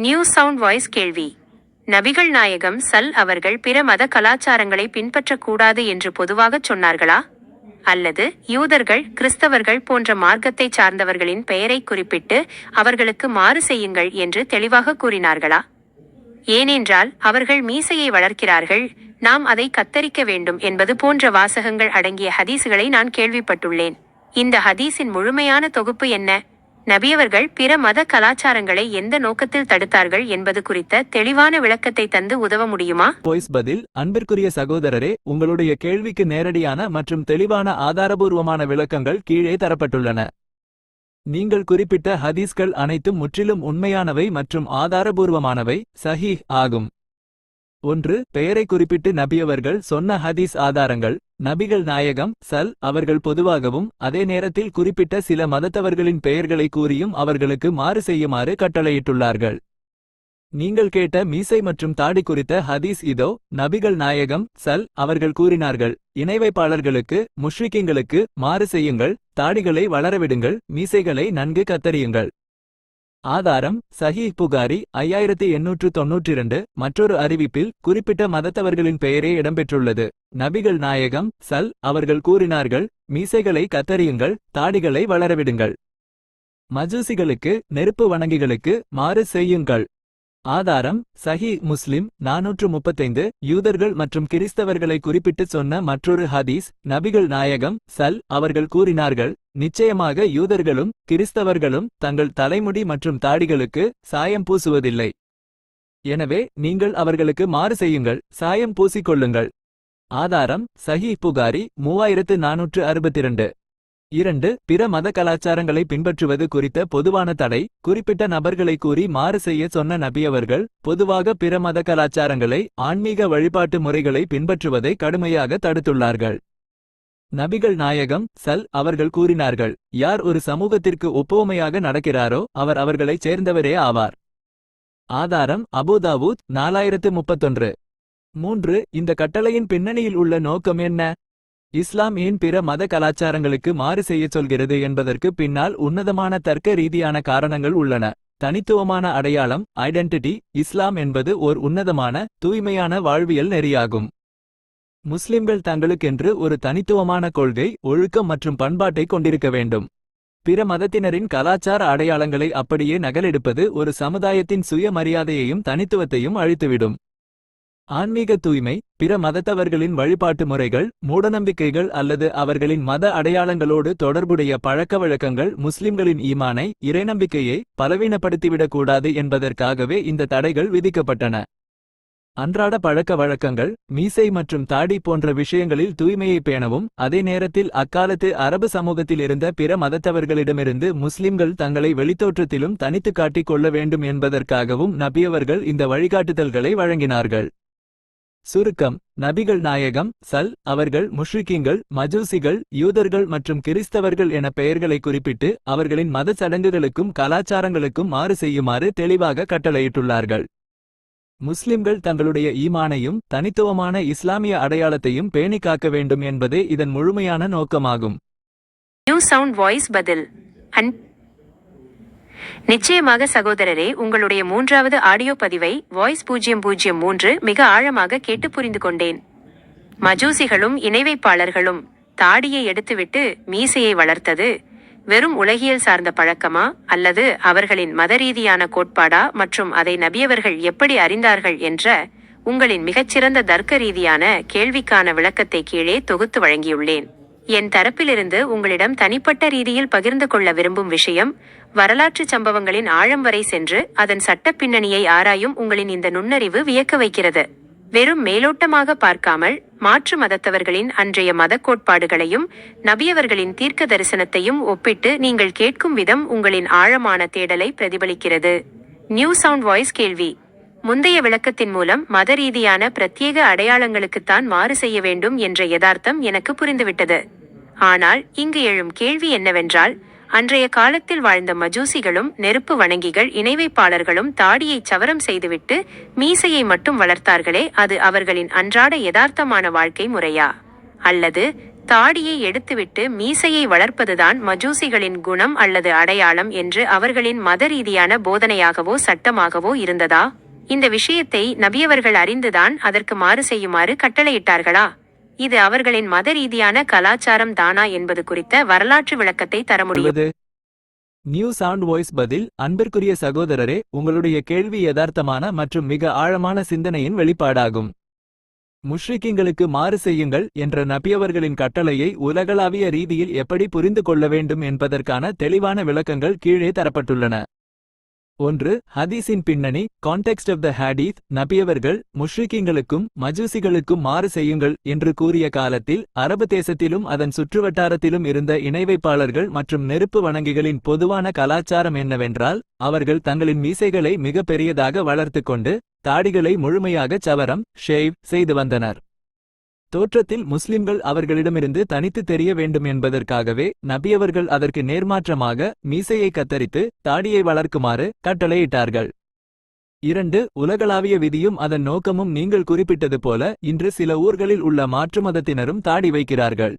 New sound voice கேள்வி. நபிகள் நாயகம் அவர்கள் பிற மத கலாச்சாரங்களை பின்பற்றக்கூடாது என்று பொதுவாகச் சொன்னார்களா? அல்லது யூதர்கள், கிறிஸ்தவர்கள் போன்ற மார்க்கத்தை சார்ந்தவர்களின் பெயரை குறிப்பிட்டு அவர்களுக்கு மாறு செய்யுங்கள் என்று தெளிவாக கூறினார்களா? ஏனென்றால் அவர்கள் மீசையை வளர்க்கிறார்கள், நாம் அதை கத்தரிக்க வேண்டும் என்பது போன்ற வாசகங்கள் அடங்கிய ஹதீசுகளை நான் கேள்விப்பட்டுள்ளேன். இந்த ஹதீஸின் முழுமையான தொகுப்பு என்ன? நபியவர்கள் பிற மத கலாச்சாரங்களை எந்த நோக்கத்தில் தடுத்தார்கள் என்பது குறித்த தெளிவான விளக்கத்தை தந்து உதவ முடியுமா? பதில். அன்பிற்குரிய சகோதரரே, உங்களுடைய கேள்விக்கு நேரடியான மற்றும் தெளிவான ஆதாரபூர்வமான விளக்கங்கள் கீழே தரப்பட்டுள்ளன. நீங்கள் குறிப்பிட்ட ஹதீஸ்கள் அனைத்தும் முற்றிலும் உண்மையானவை மற்றும் ஆதாரபூர்வமானவை, சஹீஹ் ஆகும். 1. பெயரை குறிப்பிட்டு நபியவர்கள் சொன்ன ஹதீஸ் ஆதாரங்கள். நபிகள் நாயகம் அவர்கள் பொதுவாகவும் அதே நேரத்தில் குறிப்பிட்ட சில மதத்தவர்களின் பெயர்களை கூறியும் அவர்களுக்கு மாறு செய்யுமாறு கட்டளையிட்டுள்ளார்கள். நீங்கள் கேட்ட மீசை மற்றும் தாடி குறித்த ஹதீஸ் இதோ. நபிகள் நாயகம் அவர்கள் கூறினார்கள், இணைவைப்பாளர்களுக்கு, முஷ்ரிக்கீங்களுக்கு மாறு செய்யுங்கள், தாடிகளை வளரவிடுங்கள், மீசைகளை நன்கு கத்தரியுங்கள். ஆதாரம் சஹீஹ் புகாரி 5892. மற்றொரு அறிவிப்பில் குறிப்பிட்ட மதத்தவர்களின் பெயரே இடம்பெற்றுள்ளது. நபிகள் நாயகம் அவர்கள் கூறினார்கள், மீசைகளை கத்தரியுங்கள், தாடிகளை வளரவிடுங்கள். மஜூசிகளுக்கு, நெருப்பு வணங்கிகளுக்கு மாறு செய்யுங்கள். ஆதாரம் சஹீஹ் முஸ்லிம் 435. யூதர்கள் மற்றும் கிறிஸ்தவர்களை குறிப்பிட்டு சொன்ன மற்றொரு ஹதீஸ். நபிகள் நாயகம் அவர்கள் கூறினார்கள், நிச்சயமாக யூதர்களும் கிறிஸ்தவர்களும் தங்கள் தலைமுடி மற்றும் தாடிகளுக்கு சாயம் பூசுவதில்லை. எனவே நீங்கள் அவர்களுக்கு மாறு செய்யுங்கள், சாயம் பூசிக்கொள்ளுங்கள். ஆதாரம் சஹீஹ் புகாரி 3462. 2. பிற மத கலாச்சாரங்களை பின்பற்றுவது குறித்த பொதுவான தடை. குறிப்பிட்ட நபர்களை கூறி மாறு செய்ய சொன்ன நபியவர்கள் பொதுவாக பிற மத கலாச்சாரங்களை, ஆன்மீக வழிபாட்டு முறைகளை பின்பற்றுவதை கடுமையாக தடுத்துள்ளார்கள். நபிகள் நாயகம் அவர்கள் கூறினார்கள், யார் ஒரு சமூகத்திற்கு ஒப்புவமையாக நடக்கிறாரோ அவர் அவர்களைச் சேர்ந்தவரே ஆவார். ஆதாரம் அபூதாவூத் 4031. 3. இந்த கட்டளையின் பின்னணியில் உள்ள நோக்கம் என்ன? இஸ்லாம் ஏன் பிற மத கலாச்சாரங்களுக்கு மாறு செய்யச் சொல்கிறது என்பதற்கு பின்னால் உன்னதமான தர்க்க ரீதியான காரணங்கள் உள்ளன. தனித்துவமான அடையாளம், ஐடென்டிட்டி. இஸ்லாம் என்பது ஓர் உன்னதமான, தூய்மையான வாழ்வியல் நெறியாகும். முஸ்லிம்கள் தங்களுக்கென்று ஒரு தனித்துவமான கொள்கை, ஒழுக்கம் மற்றும் பண்பாட்டை கொண்டிருக்க வேண்டும். பிற மதத்தினரின் கலாச்சார அடையாளங்களை அப்படியே நகலெடுப்பது ஒரு சமுதாயத்தின் சுய மரியாதையையும் தனித்துவத்தையும் அழித்துவிடும். ஆன்மீக தூய்மை. பிற மதத்தவர்களின் வழிபாட்டு முறைகள், மூடநம்பிக்கைகள் அல்லது அவர்களின் மத அடையாளங்களோடு தொடர்புடைய பழக்கவழக்கங்கள் முஸ்லிம்களின் ஈமானை, இறைநம்பிக்கையை பலவீனப்படுத்திவிடக்கூடாது என்பதற்காகவே இந்த தடைகள் விதிக்கப்பட்டன. அன்றாட பழக்க வழக்கங்கள், மீசை மற்றும் தாடி போன்ற விஷயங்களில் தூய்மையை பேணவும், அதே நேரத்தில் அக்காலத்து அரபு சமூகத்தில் இருந்த பிற மதத்தவர்களிடமிருந்து முஸ்லிம்கள் தங்களை வெளித்தோற்றத்திலும் தனித்து காட்டிக் கொள்ள வேண்டும் என்பதற்காகவும் நபியவர்கள் இந்த வழிகாட்டுதல்களை வழங்கினார்கள். சுருக்கம். நபிகள் நாயகம் அவர்கள் முஷ்ரிக்கீங்கள், மஜூசிகள், யூதர்கள் மற்றும் கிறிஸ்தவர்கள் என பெயர்களை குறிப்பிட்டு அவர்களின் மத சடங்குகளுக்கும் கலாச்சாரங்களுக்கும் மாறு செய்யுமாறு தெளிவாக கட்டளையிட்டுள்ளார்கள். முஸ்லிம்கள் தங்களுடைய ஈமானையும் தனித்துவமான இஸ்லாமிய அடையாளத்தையும் பேணி காக்க வேண்டும் என்பதே இதன் முழுமையான நோக்கமாகும். நியூ சவுண்ட் வாய்ஸ் பதில். நிச்சயமாக சகோதரரே, உங்களுடைய 3வது ஆடியோ பதிவை வாய்ஸ் 003 மிக ஆழமாக கேட்டு புரிந்து கொண்டேன். மஜூசிகளும் இணைவைப்பாளர்களும் தாடியை எடுத்துவிட்டு மீசையை வளர்த்தது வெறும் உலகியல் சார்ந்த பழக்கமா அல்லது அவர்களின் மதரீதியான கோட்பாடா மற்றும் அதை நபியவர்கள் எப்படி அறிந்தார்கள் என்ற உங்களின் மிகச்சிறந்த தர்க்க ரீதியான கேள்விக்கான விளக்கத்தை கீழே தொகுத்து வழங்கியுள்ளேன். என் தரப்பிலிருந்து உங்களிடம் தனிப்பட்ட ரீதியில் பகிர்ந்து கொள்ள விரும்பும் விஷயம், வரலாற்று சம்பவங்களின் ஆழம் வரை சென்று அதன் சட்ட பின்னணியை ஆராயும் உங்களின் இந்த நுண்ணறிவு வியக்க வைக்கிறது. வெறும் மேலோட்டமாக பார்க்காமல் மாற்று மதத்தவர்களின் அன்றைய மத கோட்பாடுகளையும் நபியவர்களின் தீர்க்க தரிசனத்தையும் ஒப்பிட்டு நீங்கள் கேட்கும் விதம் உங்களின் ஆழமான தேடலை பிரதிபலிக்கிறது. நியூ சவுண்ட் வாய்ஸ் கேள்வி. முந்தைய விளக்கத்தின் மூலம் மத ரீதியான பிரத்யேக அடையாளங்களுக்குத்தான் மாறு செய்ய வேண்டும் என்ற யதார்த்தம் எனக்கு புரிந்துவிட்டது. ஆனால் இங்கு எழும் கேள்வி என்னவென்றால், அன்றைய காலத்தில் வாழ்ந்த மஜூசிகளும் நெருப்பு வணங்கிகள் இணைவைப்பாளர்களும் தாடியை சவரம் செய்துவிட்டு மீசையை மட்டும் வளர்த்தார்களே, அது அவர்களின் அன்றாட யதார்த்தமான வாழ்க்கை முறையா? அல்லது தாடியை எடுத்துவிட்டு மீசையை வளர்ப்பதுதான் மஜூசிகளின் குணம் அல்லது அடையாளம் என்று அவர்களின் மத ரீதியான போதனையாகவோ சட்டமாகவோ இருந்ததா? இந்த விஷயத்தை நபியவர்கள் அறிந்துதான் அதற்கு மாறு செய்யுமாறு கட்டளையிட்டார்களா? இது அவர்களின் மத ரீதியான கலாச்சாரம் தானா என்பது குறித்த வரலாற்று விளக்கத்தை தர முடியும். நியூ சவுண்ட் வாய்ஸ் பதில். அன்பிற்குரிய சகோதரரே, உங்களுடைய கேள்வி யதார்த்தமான மற்றும் மிக ஆழமான சிந்தனையின் வெளிப்பாடாகும். முஷ்ரிக்கீங்களுக்கு மாறு செய்யுங்கள் என்ற நபியவர்களின் கட்டளையை உலகளாவிய ரீதியில் எப்படி புரிந்து கொள்ள வேண்டும் என்பதற்கான தெளிவான விளக்கங்கள் கீழே தரப்பட்டுள்ளன. 1. ஹதீஸின் பின்னணி. கான்டெக்ஸ்ட் ஆஃப் த ஹதீஸ். நபியவர்கள் முஷ்ரிக்கீங்களுக்கும் மஜூசிகளுக்கும் மாறு செய்யுங்கள் என்று கூறிய காலத்தில் அரபு தேசத்திலும் அதன் சுற்றுவட்டாரத்திலும் இருந்த இணைவைப்பாளர்கள் மற்றும் நெருப்பு வணங்கிகளின் பொதுவான கலாச்சாரம் என்னவென்றால், அவர்கள் தங்களின் மீசைகளை மிக பெரியதாக வளர்த்து கொண்டு தாடிகளை முழுமையாக சவரம் ஷேவ் செய்து வந்தனர். தோற்றத்தில் முஸ்லிம்கள் அவர்களிடமிருந்து தனித்து தெரிய வேண்டும் என்பதற்காகவே நபியவர்கள் அதற்கு நேர்மாற்றமாக மீசையை கத்தரித்து தாடியை வளர்க்குமாறு கட்டளையிட்டார்கள். 2. உலகளாவிய விதியும் அதன் நோக்கமும். நீங்கள் குறிப்பிட்டது போல இன்று சில ஊர்களில் உள்ள மாற்று மதத்தினரும் தாடி வைக்கிறார்கள்.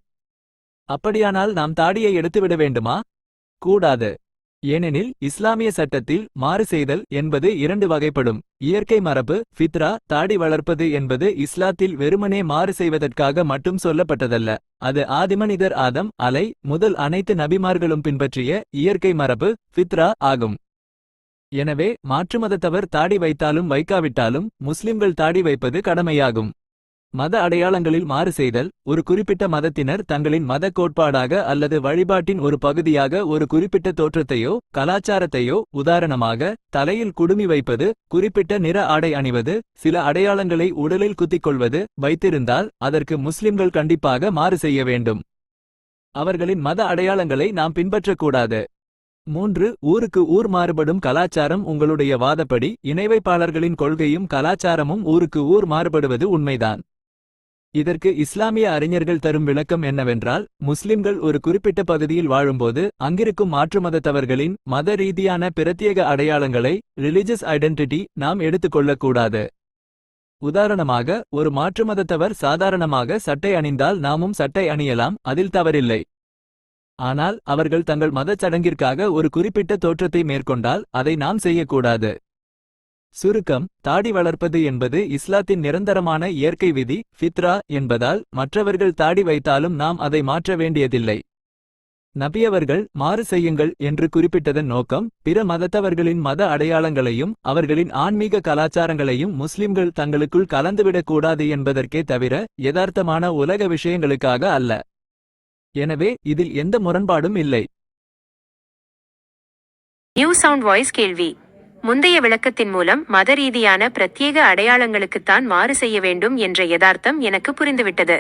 அப்படியானால் நாம் தாடியை எடுத்துவிட வேண்டுமா? கூடாது. ஏனெனில் இஸ்லாமிய சட்டத்தில் மாறு செய்தல் என்பது 2 வகைப்படும். இயற்கை மரபு ஃபித்ரா. தாடி வளர்ப்பது என்பது இஸ்லாத்தில் வெறுமனே மாறு செய்வதற்காக மட்டும் சொல்லப்பட்டதல்ல. அது ஆதிமனிதர் ஆதம் அலை முதல் அனைத்து நபிமார்களும் பின்பற்றிய இயற்கை மரபு ஃபித்ரா ஆகும். எனவே மாற்றுமதத்தவர் தாடி வைத்தாலும் வைக்காவிட்டாலும் முஸ்லிம்கள் தாடி வைப்பது கடமையாகும். மத அடையாளங்களில் மாறு செய்தல். ஒரு குறிப்பிட்ட மதத்தினர் தங்களின் மத கோட்பாடாக அல்லது வழிபாட்டின் ஒரு பகுதியாக ஒரு குறிப்பிட்ட தோற்றத்தையோ கலாச்சாரத்தையோ, உதாரணமாக தலையில் குடுமி வைப்பது, குறிப்பிட்ட நிற ஆடை அணிவது, சில அடையாளங்களை உடலில் குத்திக்கொள்வது வைத்திருந்தால் அதற்கு முஸ்லிம்கள் கண்டிப்பாக மாறு செய்ய வேண்டும். அவர்களின் மத அடையாளங்களை நாம் பின்பற்றக்கூடாது. 3. ஊருக்கு ஊர் மாறுபடும் கலாச்சாரம். உங்களுடைய வாதப்படி இணைவைப்பாளர்களின் கொள்கையும் கலாச்சாரமும் ஊருக்கு ஊர் மாறுபடுவது உண்மைதான். இதற்கு இஸ்லாமிய அறிஞர்கள் தரும் விளக்கம் என்னவென்றால், முஸ்லிம்கள் ஒரு குறிப்பிட்ட பகுதியில் வாழும்போது அங்கிருக்கும் மாற்று மதத்தவர்களின் மத ரீதியான பிரத்யேக அடையாளங்களை ரிலிஜியஸ் ஐடென்டிட்டி நாம் எடுத்துக்கொள்ளக்கூடாது. உதாரணமாக, ஒரு மாற்று மதத்தவர் சாதாரணமாக சட்டை அணிந்தால் நாமும் சட்டை அணியலாம், அதில் தவறில்லை. ஆனால் அவர்கள் தங்கள் மதச் சடங்கிற்காக ஒரு குறிப்பிட்ட தோற்றத்தை மேற்கொண்டால் அதை நாம் செய்யக்கூடாது. சுருக்கம். தாடி வளர்ப்பது என்பது இஸ்லாத்தின் நிரந்தரமான இயற்கை விதி ஃபித்ரா என்பதால் மற்றவர்கள் தாடி வைத்தாலும் நாம் அதை மாற்ற வேண்டியதில்லை. நபியவர்கள் மாறு செய்யுங்கள் என்று குறிப்பிட்டதன் நோக்கம், பிற மதத்தவர்களின் மத அடையாளங்களையும் அவர்களின் ஆன்மீக கலாச்சாரங்களையும் முஸ்லிம்கள் தங்களுக்குள் கலந்துவிடக்கூடாது என்பதற்கே தவிர யதார்த்தமான உலக விஷயங்களுக்காக அல்ல. எனவே இதில் எந்த முரண்பாடும் இல்லை. நியூ சவுண்ட் வாய்ஸ் கேள்வி. முந்தைய விளக்கத்தின் மூலம் மத ரீதியான பிரத்யேக அடையாளங்களுக்குத்தான் மாறு செய்ய வேண்டும் என்ற யதார்த்தம் எனக்கு புரிந்துவிட்டது.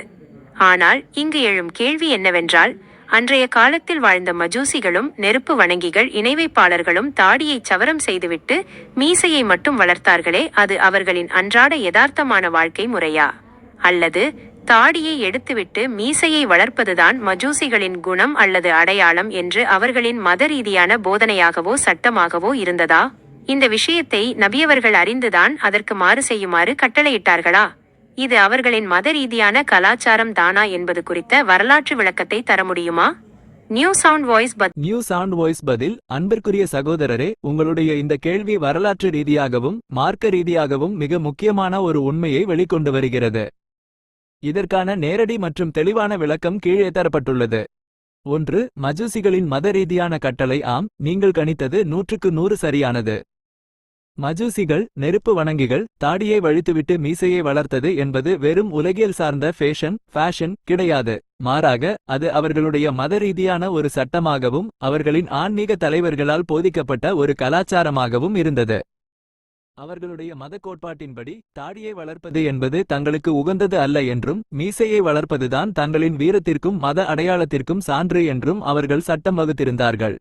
ஆனால் இங்கு எழும் கேள்வி என்னவென்றால், அன்றைய காலத்தில் வாழ்ந்த மஜூசிகளும் நெருப்பு வணங்கிகள் இணைவைப்பாளர்களும் தாடியை சவரம் செய்துவிட்டு மீசையை மட்டும் வளர்த்தார்களே, அது அவர்களின் அன்றாட யதார்த்தமான வாழ்க்கை முறையா? அல்லது தாடியை எடுத்துவிட்டு மீசையை வளர்ப்பதுதான் மஜூசிகளின் குணம் அல்லது அடையாளம் என்று அவர்களின் மத ரீதியான போதனையாகவோ சட்டமாகவோ இருந்ததா? இந்த விஷயத்தை நபியவர்கள் அறிந்துதான் அதற்கு மாறு செய்யுமாறு கட்டளையிட்டார்களா? இது அவர்களின் மத ரீதியான கலாச்சாரம் தானா என்பது குறித்த வரலாற்று விளக்கத்தை தர முடியுமா? நியூ சவுண்ட் வாய்ஸ் பதில். அன்பிற்குரிய சகோதரரே, உங்களுடைய இந்த கேள்வி வரலாற்று ரீதியாகவும் மார்க்க ரீதியாகவும் மிக முக்கியமான ஒரு உண்மையை வெளிக்கொண்டு வருகிறது. இதற்கான நேரடி மற்றும் தெளிவான விளக்கம் கீழே தரப்பட்டுள்ளது. 1. மஜூசிகளின் மத ரீதியான கட்டளை. ஆம், நீங்கள் கணித்தது 100க்கு 100 சரியானது. மஜூசிகள் நெருப்பு வணங்கிகள் தாடியை வழித்துவிட்டு மீசையை வளர்த்தது என்பது வெறும் உலகியல் சார்ந்த ஃபேஷன் கிடையாது. மாறாக அது அவர்களுடைய மத ரீதியான ஒரு சட்டமாகவும் அவர்களின் ஆன்மீக தலைவர்களால் போதிக்கப்பட்ட ஒரு கலாச்சாரமாகவும் இருந்தது. அவர்களுடைய மத கோட்பாட்டின்படி தாடியை வளர்ப்பது என்பது தங்களுக்கு உகந்தது அல்ல என்றும், மீசையை வளர்ப்பதுதான் தங்களின் வீரத்திற்கும் மத அடையாளத்திற்கும் சான்று என்றும் அவர்கள் சட்டம் வகுத்திருந்தார்கள்.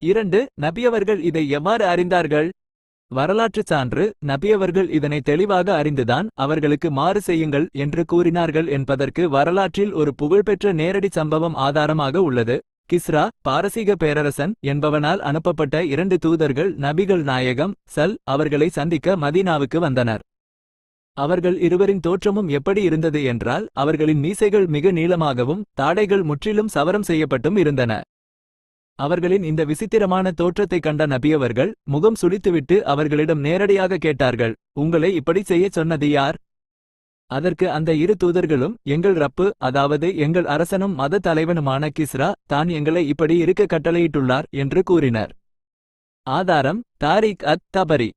2. நபியவர்கள் இதை எவ்வாறு அறிந்தார்கள்? வரலாற்றுச் சான்று. நபியவர்கள் இதனை தெளிவாக அறிந்துதான் அவர்களுக்கு மாறு செய்யுங்கள் என்று கூறினார்கள் என்பதற்கு வரலாற்றில் ஒரு புகழ்பெற்ற நேரடி சம்பவம் ஆதாரமாக உள்ளது. கிஸ்ரா பாரசீக பேரரசன் என்பவனால் அனுப்பப்பட்ட 2 தூதர்கள் நபிகள் நாயகம் அவர்களை சந்திக்க மதீனாவுக்கு வந்தனர். அவர்கள் இருவரின் தோற்றமும் எப்படி இருந்தது என்றால் அவர்களின் மீசைகள் மிக நீளமாகவும் தாடைகள் முற்றிலும் சவரம் செய்யப்பட்டும் இருந்தன. அவர்களின் இந்த விசித்திரமான தோற்றத்தைக் கண்ட நபியவர்கள் முகம் சுளித்துவிட்டு அவர்களிடம் நேரடியாக கேட்டார்கள், உங்களை இப்படி செய்யச் சொன்னது யார்? அதற்கு அந்த இரு தூதர்களும், எங்கள் ரப்பு, அதாவது எங்கள் அரசனும் மத தலைவனுமான கிஸ்ரா தான் எங்களை இப்படி இருக்க கட்டளையிட்டுள்ளார் என்று கூறினர். ஆதாரம் தாரிக் தபரி.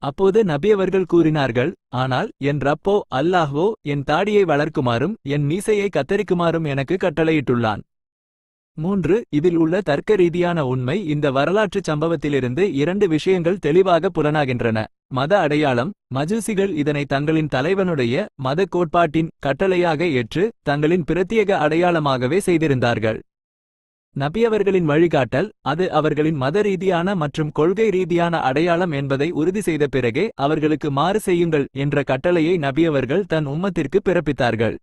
அப்போது நபியவர்கள் கூறினார்கள், ஆனால் என் ரப்போ அல்லாஹ்வோ என் தாடியை வளர்க்குமாறும் என் மீசையை கத்தரிக்குமாறும் எனக்கு கட்டளையிட்டுள்ளான். 3. இதில் உள்ள தர்க்க ரீதியான உண்மை. இந்த வரலாற்றுச் சம்பவத்திலிருந்து 2 விஷயங்கள் தெளிவாக புலனாகின்றன. மத அடையாளம். மஜூசிகள் இதனை தங்களின் தலைவனுடைய மத கோட்பாட்டின் கட்டளையாக ஏற்று தங்களின் பிரத்யேக அடையாளமாகவே செய்திருந்தார்கள். நபியவர்களின் வழிகாட்டல், அது அவர்களின் மத ரீதியான மற்றும் கொள்கை ரீதியான அடையாளம் என்பதை உறுதி செய்த பிறகே அவர்களுக்கு மாறு செய்யுங்கள் என்ற கட்டளையை நபியவர்கள் தன் உம்மத்திற்கு பிறப்பித்தார்கள்.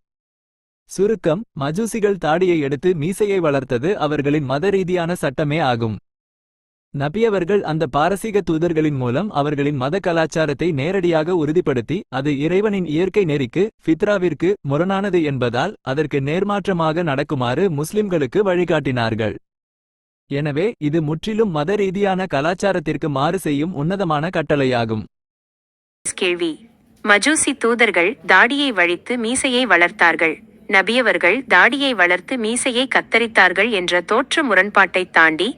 சுருக்கம்: மஜூசிகள் தாடியை எடுத்து மீசையை வளர்த்தது அவர்களின் மத ரீதியான சட்டமே ஆகும். நபியவர்கள் அந்த பாரசீக தூதர்களின் மூலம் அவர்களின் மத கலாச்சாரத்தை நேரடியாக உறுதிப்படுத்தி அது இறைவனின் இயற்கை நெறிக்கு ஃபித்ராவிற்கு முரணானது என்பதால் அதற்கு நேர்மாற்றமாக நடக்குமாறு முஸ்லிம்களுக்கு வழிகாட்டினார்கள். எனவே இது முற்றிலும் மத ரீதியான கலாச்சாரத்திற்கு மாறு செய்யும் உன்னதமான கட்டளையாகும். கேள்வி: மஜூசி தூதர்கள் தாடியை வழித்து மீசையை வளர்த்தார்கள், நபியவர்கள் தாடியை வளர்த்து மீசையை கத்தரித்தார்கள் என்ற தோற்ற முரண்பாட்டைத் தாண்டி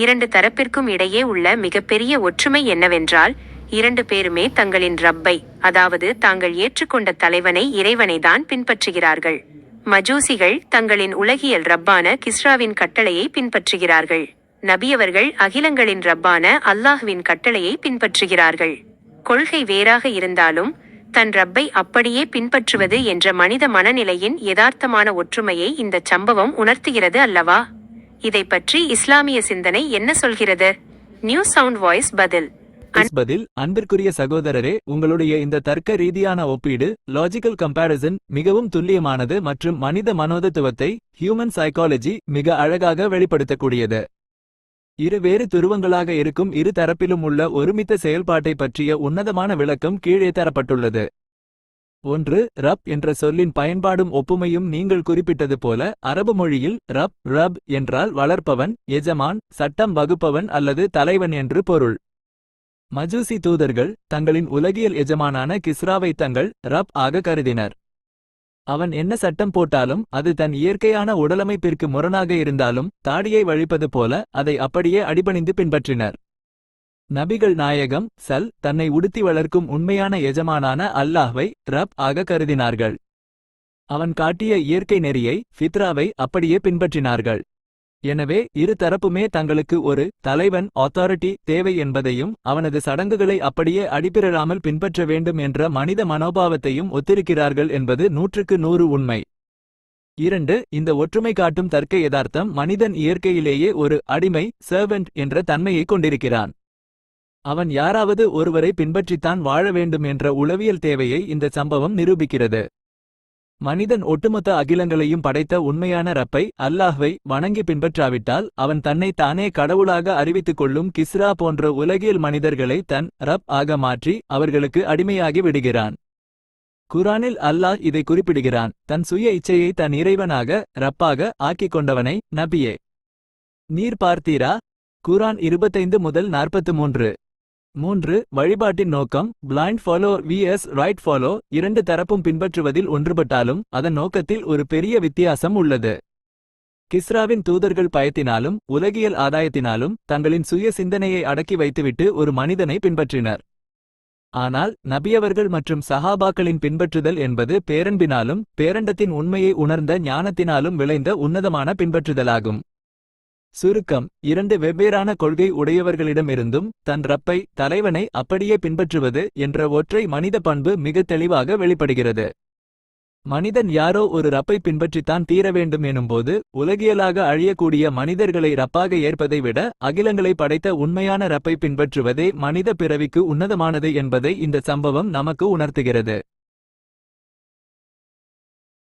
2 தரப்பிற்கும் இடையே உள்ள மிகப்பெரிய ஒற்றுமை என்னவென்றால் 2 பேருமே தங்களின் ரப்பை, அதாவது தாங்கள் ஏற்றுக்கொண்ட தலைவனை இறைவனைதான் பின்பற்றுகிறார்கள். மஜூசிகள் தங்களின் உலகியல் ரப்பான கிஸ்ராவின் கட்டளையை பின்பற்றுகிறார்கள். நபியவர்கள் அகிலங்களின் ரப்பான அல்லாஹ்வின் கட்டளையை பின்பற்றுகிறார்கள். கொள்கை வேறாக இருந்தாலும் தன் ரப்பை அப்படியே பின்பற்றுவது என்ற மனித மனநிலையின் யதார்த்தமான ஒற்றுமையை இந்த சம்பவம் உணர்த்துகிறது அல்லவா? இதை பற்றி இஸ்லாமிய சிந்தனை என்ன சொல்கிறது? நியூ சவுண்ட் வாய்ஸ் பதில். அன்பிற்குரிய சகோதரரே, உங்களுடைய இந்த தர்க்க ரீதியான ஒப்பீடு, லாஜிக்கல் கம்பேரிசன், மிகவும் துல்லியமானது மற்றும் மனித மனோதத்துவத்தை, ஹியூமன் சைக்காலஜி, மிக அழகாக வெளிப்படுத்தக்கூடியது. இருவேறு துருவங்களாக இருக்கும் இரு தரப்பிலும் உள்ள ஒருமித்த செயல்பாட்டை பற்றிய உன்னதமான விளக்கம் கீழே தரப்பட்டுள்ளது. 1. ரப் என்ற சொல்லின் பயன்பாடும் ஒப்புமையும். நீங்கள் குறிப்பிட்டது போல அரபு மொழியில் ரப் என்றால் வளர்ப்பவன், எஜமான், சட்டம் வகுப்பவன் அல்லது தலைவன் என்று பொருள். மஜூசி தூதர்கள் தங்களின் உலகியல் எஜமானான கிஸ்ராவை தங்கள் ரப் ஆக கருதினர். அவன் என்ன சட்டம் போட்டாலும் அது தன் இயற்கையான உடலமைப்பிற்கு முரணாக இருந்தாலும் தாடியை வழிப்பது போல அதை அப்படியே அடிபணிந்து பின்பற்றினர். நபிகள் நாயகம் தன்னை உடுத்தி வளர்க்கும் உண்மையான எஜமானான அல்லாஹ்வை ரப் ஆக கருதினார்கள். அவன் காட்டிய இயற்கை நெறியை, ஃபித்ராவை அப்படியே பின்பற்றினார்கள். எனவே இரு தரப்புமே தங்களுக்கு ஒரு தலைவன், ஆத்தாரிட்டி தேவை என்பதையும் அவனது சடங்குகளை அப்படியே அடிப்பிரளாமல் பின்பற்ற வேண்டும் என்ற மனித மனோபாவத்தையும் ஒத்திருக்கிறார்கள் என்பது 100க்கு 100 உண்மை. 2. இந்த ஒற்றுமை காட்டும் தர்க்க யதார்த்தம். மனிதன் இயற்கையிலேயே ஒரு அடிமை, சர்வெண்ட் என்ற தன்மையை கொண்டிருக்கிறான். அவன் யாராவது ஒருவரை பின்பற்றித்தான் வாழ வேண்டும் என்ற உளவியல் தேவையை இந்த சம்பவம் நிரூபிக்கிறது. மனிதன் ஒட்டுமொத்த அகிலங்களையும் படைத்த உண்மையான ரப்பை, அல்லாஹ்வை வணங்கி பின்பற்றாவிட்டால் அவன் தன்னை தானே கடவுளாக அறிவித்துக் கொள்ளும் கிஸ்ரா போன்ற உலகியல் மனிதர்களை தன் ரப் ஆக மாற்றி அவர்களுக்கு அடிமையாகி விடுகிறான். குரானில் அல்லாஹ் இதை குறிப்பிடுகிறான். தன் சுய இச்சையை தன் இறைவனாக ரப்பாக ஆக்கிக் கொண்டவனை நபியே நீர் பார்த்தீரா? குரான் 25 முதல் 43. 3. வழிபாட்டின் நோக்கம். Blind follow vs right follow. 2 தரப்பும் பின்பற்றுவதில் ஒன்றுபட்டாலும் அதன் நோக்கத்தில் ஒரு பெரிய வித்தியாசம் உள்ளது. கிஸ்ராவின் தூதர்கள் பயத்தினாலும் உலகியல் ஆதாயத்தினாலும் தங்களின் சுய சிந்தனையை அடக்கி வைத்துவிட்டு ஒரு மனிதனை பின்பற்றினர். ஆனால் நபியவர்கள் மற்றும் சஹாபாக்களின் பின்பற்றுதல் என்பது பேரன்பினாலும் பேரண்டத்தின் உண்மையை உணர்ந்த ஞானத்தினாலும் விளைந்த உன்னதமான பின்பற்றுதலாகும். சுருக்கம்: 2 வெவ்வேறான கொள்கை உடையவர்களிடமிருந்தும் தன் ரப்பை, தலைவனை அப்படியே பின்பற்றுவது என்ற ஒற்றை மனித பண்பு மிக தெளிவாக வெளிப்படுகிறது. மனிதன் யாரோ ஒரு ரப்பை பின்பற்றித்தான் தீர வேண்டும் எனும்போது உலகியலாக அழியக்கூடிய மனிதர்களை ரப்பாக ஏற்பதை விட அகிலங்களை படைத்த உண்மையான ரப்பை பின்பற்றுவதே மனித பிறவிக்கு உன்னதமானது என்பதை இந்த சம்பவம் நமக்கு உணர்த்துகிறது.